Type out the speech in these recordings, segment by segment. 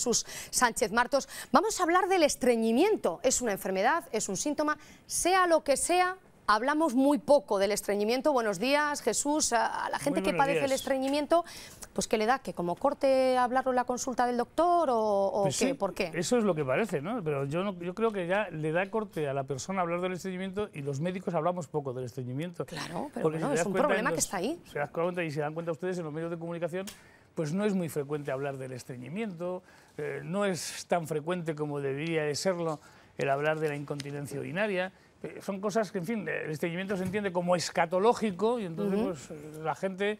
Jesús Sánchez Martos. Vamos a hablar del estreñimiento. Es una enfermedad, es un síntoma, sea lo que sea. Hablamos muy poco del estreñimiento. Buenos días, Jesús. A la gente que padece el estreñimiento, pues ¿qué le da? ¿Que como corte hablarlo en la consulta del doctor o pues qué? Sí, ¿Por qué? eso es lo que parece, ¿no? Pero yo creo que ya le da corte a la persona hablar del estreñimiento y los médicos hablamos poco del estreñimiento. Claro, pero bueno, es un problema que está ahí. Se dan cuenta y se dan cuenta ustedes en los medios de comunicación, pues no es muy frecuente hablar del estreñimiento, no es tan frecuente como debería de serlo el hablar de la incontinencia urinaria. Son cosas que, en fin, el estreñimiento se entiende como escatológico y entonces pues, la gente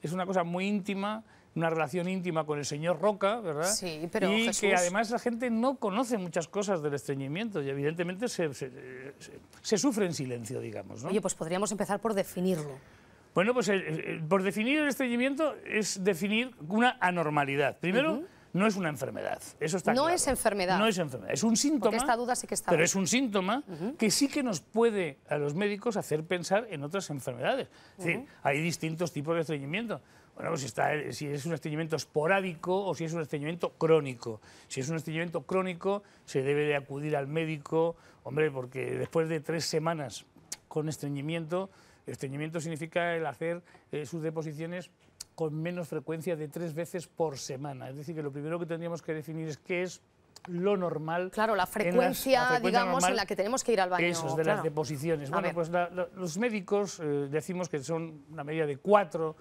es una cosa muy íntima, una relación íntima con el señor Roca, ¿verdad? Sí, pero y Jesús... que además la gente no conoce muchas cosas del estreñimiento y evidentemente se sufre en silencio, digamos, ¿no? Oye, pues podríamos empezar por definirlo. Bueno, pues por definir el estreñimiento es definir una anormalidad. Primero, no es una enfermedad, eso está claro. No es enfermedad. No es enfermedad, es un síntoma. Porque esta duda sí que está. Pero es un síntoma que sí que nos puede a los médicos hacer pensar en otras enfermedades. Es decir, hay distintos tipos de estreñimiento. Bueno, pues si es un estreñimiento esporádico o si es un estreñimiento crónico. Si es un estreñimiento crónico, se debe de acudir al médico, hombre, porque después de 3 semanas con estreñimiento significa el hacer sus deposiciones con menos frecuencia de 3 veces por semana. Es decir, que lo primero que tendríamos que definir es qué es lo normal. Claro, la frecuencia, digamos, normal, en la que tenemos que ir al baño. Eso, de las deposiciones. Bueno, pues los médicos decimos que son una media de 4,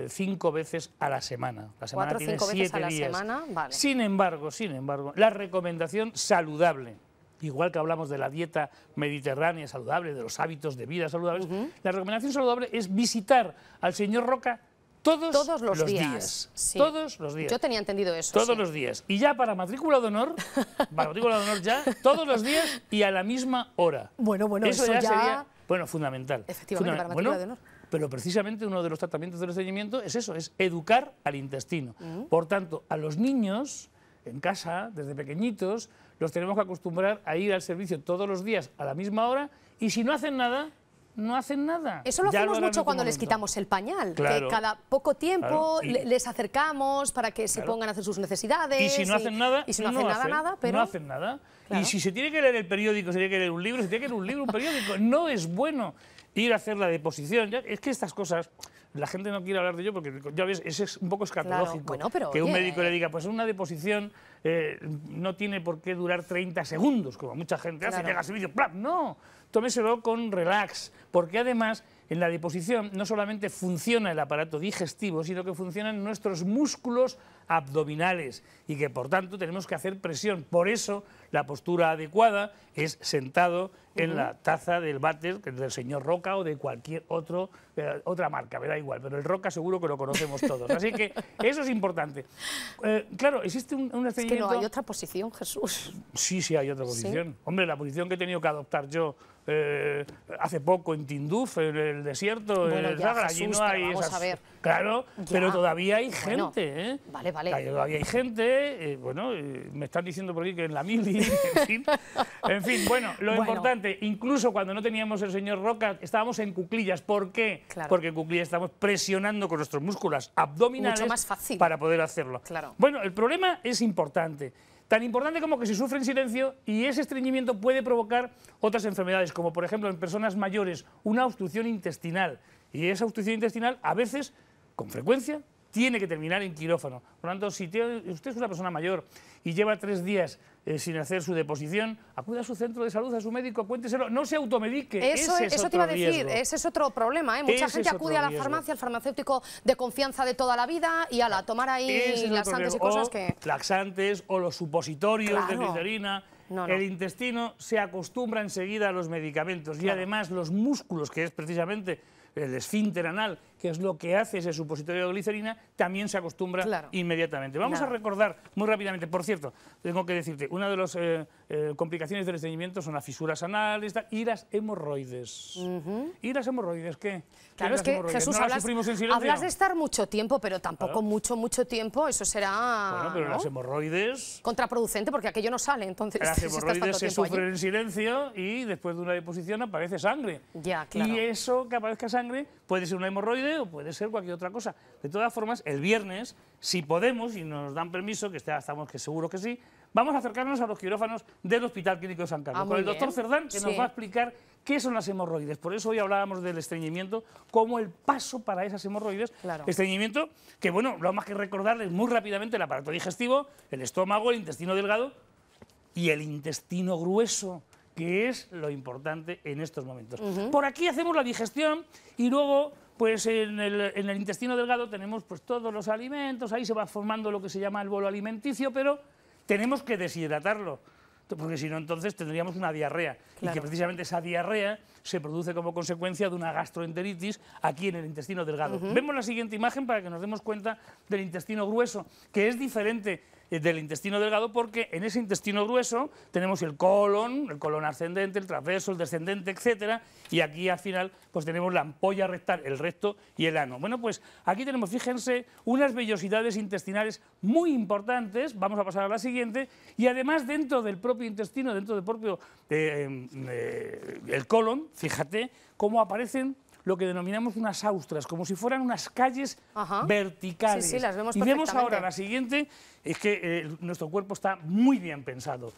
5 veces a la semana. La semana 4 o 5 veces a la días. semana, vale. Sin embargo, la recomendación saludable, igual que hablamos de la dieta mediterránea saludable, de los hábitos de vida saludables, la recomendación saludable es visitar al señor Roca todos los días. Sí. Todos los días. Yo tenía entendido eso. Todos los días. Y ya para matrícula de honor, ya, todos los días y a la misma hora. Bueno, eso ya sería, bueno, fundamental. Efectivamente, para matrícula de honor. Pero precisamente uno de los tratamientos del estreñimiento es eso, es educar al intestino. Por tanto, a los niños en casa, desde pequeñitos, los tenemos que acostumbrar a ir al servicio todos los días a la misma hora y si no hacen nada, no hacen nada. Eso lo hacemos mucho cuando les quitamos el pañal, claro, que cada poco tiempo claro, les acercamos para que se pongan a hacer sus necesidades. Y si no hacen nada, y si no hacen nada, pero... No hacen nada. Claro. Y si se tiene que leer el periódico, se tiene que leer un libro, se tiene que leer un libro, un periódico. No es bueno ir a hacer la deposición. Es que estas cosas, la gente no quiere hablar de ello porque, ya ves, es un poco escatológico. Claro, bueno, pero, que un médico le diga, pues una deposición no tiene por qué durar 30 segundos, como mucha gente hace, llega al servicio, ¡plap! No, tómeselo con relax, porque además en la deposición no solamente funciona el aparato digestivo, sino que funcionan nuestros músculos abdominales y que por tanto tenemos que hacer presión. Por eso la postura adecuada es sentado en la taza del váter del señor Roca o de cualquier otra marca, me da igual, pero el Roca seguro que lo conocemos todos. Así que eso es importante. Claro, existe un estreñimiento... Es que no hay otra posición, Jesús. Sí, hay otra posición. ¿Sí? Hombre, la posición que he tenido que adoptar yo hace poco en Tinduf, en el desierto, bueno, en el Sahara, allí no hay vamos esas... a ver. Claro, Ya. pero todavía hay Bueno, gente, ¿eh? Vale. Todavía hay gente, me están diciendo por aquí que en la mili, en fin, bueno, lo importante, incluso cuando no teníamos el señor Roca, estábamos en cuclillas. ¿Por qué? Claro. Porque en cuclillas estamos presionando con nuestros músculos abdominales. Mucho más fácil. Para poder hacerlo. Claro. Bueno, el problema es importante. Tan importante como que se sufre en silencio y ese estreñimiento puede provocar otras enfermedades, como por ejemplo en personas mayores una obstrucción intestinal. Y esa obstrucción intestinal a veces, con frecuencia, tiene que terminar en quirófano. Por lo tanto, si usted es una persona mayor y lleva 3 días sin hacer su deposición, acude a su centro de salud, a su médico, cuénteselo, no se automedique. Eso te iba a decir, ese es otro problema, ¿eh? Mucha gente acude a la farmacia, al farmacéutico de confianza de toda la vida y a tomar ahí laxantes y cosas que... Laxantes o los supositorios de glicerina. No. El intestino se acostumbra enseguida a los medicamentos y además los músculos, que es precisamente el esfínter anal, que es lo que hace ese supositorio de glicerina, también se acostumbra inmediatamente. Vamos a recordar muy rápidamente, por cierto, tengo que decirte, una de las complicaciones del estreñimiento son las fisuras anales y las hemorroides. ¿Y las hemorroides qué? Claro, es que Jesús, hablas de estar mucho tiempo, pero tampoco mucho tiempo, eso será... Bueno, pero las hemorroides... Contraproducente, porque aquello no sale, entonces... Las hemorroides se sufren en silencio y después de una deposición aparece sangre. Ya, claro. Y eso, que aparezca sangre, puede ser una hemorroide gripe o puede ser cualquier otra cosa. De todas formas, el viernes, si podemos y nos dan permiso, que estamos que seguro que sí, vamos a acercarnos a los quirófanos del Hospital Clínico de San Carlos, con el doctor Cerdán, que nos va a explicar qué son las hemorroides. Por eso hoy hablábamos del estreñimiento como el paso para esas hemorroides. Estreñimiento que, bueno, lo más que recordarles muy rápidamente el aparato digestivo, el estómago, el intestino delgado y el intestino grueso, que es lo importante en estos momentos. Por aquí hacemos la digestión y luego, pues en el intestino delgado tenemos pues todos los alimentos, ahí se va formando lo que se llama el bolo alimenticio, pero tenemos que deshidratarlo, porque si no entonces tendríamos una diarrea, y que precisamente esa diarrea se produce como consecuencia de una gastroenteritis aquí en el intestino delgado. Vemos la siguiente imagen para que nos demos cuenta del intestino grueso, que es diferente del intestino delgado, porque en ese intestino grueso tenemos el colon ascendente, el transverso, el descendente, etcétera, y aquí al final pues tenemos la ampolla rectal, el recto y el ano. Bueno, pues aquí tenemos, fíjense, unas vellosidades intestinales muy importantes, vamos a pasar a la siguiente, y además dentro del propio intestino, dentro del propio el colon, fíjate cómo aparecen lo que denominamos unas austras, como si fueran unas calles verticales. Sí, las vemos y vemos ahora la siguiente, es que nuestro cuerpo está muy bien pensado,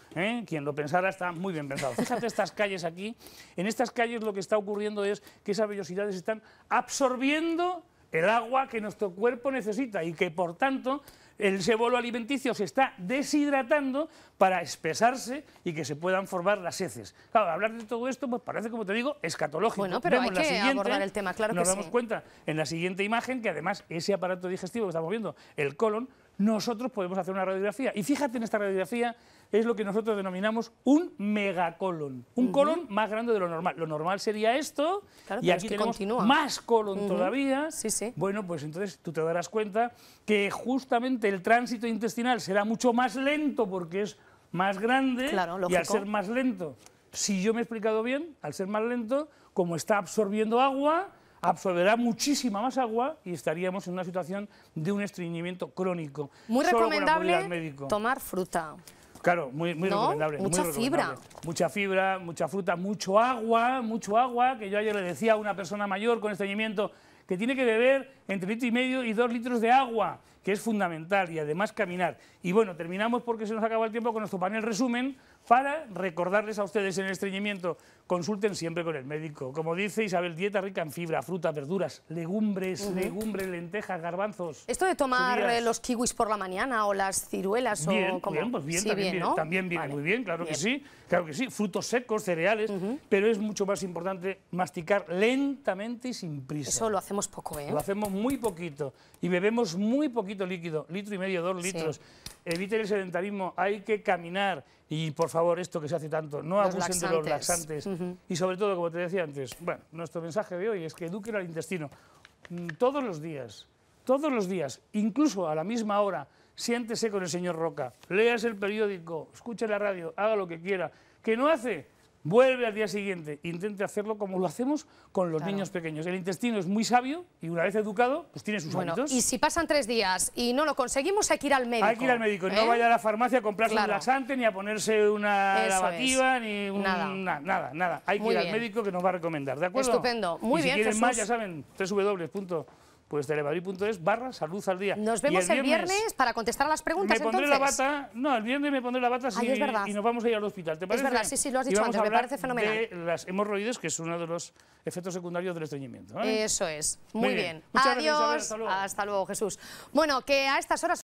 quien lo pensara está muy bien pensado. Fíjate estas calles aquí, en estas calles lo que está ocurriendo es que esas vellosidades están absorbiendo el agua que nuestro cuerpo necesita y que por tanto ese bolo alimenticio se está deshidratando para espesarse y que se puedan formar las heces. Claro, hablar de todo esto pues parece, como te digo, escatológico. Bueno, pero hay que abordar el tema, claro que sí. Nos damos cuenta en la siguiente imagen que además ese aparato digestivo que estamos viendo, el colon, nosotros podemos hacer una radiografía. Y fíjate en esta radiografía, es lo que nosotros denominamos un megacolon. Un colon más grande de lo normal. Lo normal sería esto, y aquí tenemos más colon todavía. Bueno, pues entonces tú te darás cuenta que justamente el tránsito intestinal será mucho más lento porque es más grande, y al ser más lento, si yo me he explicado bien, al ser más lento, como está absorbiendo agua, absorberá muchísima más agua y estaríamos en una situación de un estreñimiento crónico. Muy recomendable tomar fruta. Claro, muy recomendable. Mucha fibra. Mucha fibra, mucha fruta, mucho agua, que yo ayer le decía a una persona mayor con estreñimiento que tiene que beber entre 1,5 litros y 2 litros de agua, que es fundamental, y además caminar. Y bueno, terminamos porque se nos acaba el tiempo con nuestro panel resumen para recordarles a ustedes en el estreñimiento, consulten siempre con el médico. Como dice Isabel, dieta rica en fibra, fruta, verduras, legumbres, lentejas, garbanzos. Esto de tomar los kiwis por la mañana o las ciruelas bien, también viene muy bien, claro que sí, frutos secos, cereales, pero es mucho más importante masticar lentamente y sin prisa. Eso lo hacemos poco, Lo hacemos muy poquito y bebemos muy poquito líquido, 1,5 litros, 2 litros. Eviten el sedentarismo, hay que caminar y por favor esto que se hace tanto, no abusen de los laxantes y sobre todo, como te decía antes, bueno, nuestro mensaje de hoy es que eduquen al intestino todos los días, incluso a la misma hora, siéntese con el señor Roca, leas el periódico, escuche la radio, haga lo que quiera, que no hace, vuelve al día siguiente, intente hacerlo como lo hacemos con los niños pequeños. El intestino es muy sabio y una vez educado, pues tiene sus hábitos. Y si pasan 3 días y no lo conseguimos, hay que ir al médico. Hay que ir al médico, no vaya a la farmacia a comprarse un laxante, ni a ponerse una lavativa, ni nada. Hay que ir al médico que nos va a recomendar, ¿de acuerdo? Estupendo, muy bien, si quieren más, ya saben, www.telemadrid.es/salud al día. Nos vemos el viernes para contestar a las preguntas. El viernes me pondré la bata y nos vamos a ir al hospital, ¿te parece? Es verdad, sí, lo has dicho antes, me parece fenomenal. De las hemorroides, que es uno de los efectos secundarios del estreñimiento. Eso es, muy bien. Muchas Adiós, gracias, Isabel, hasta luego, Jesús. Bueno, que a estas horas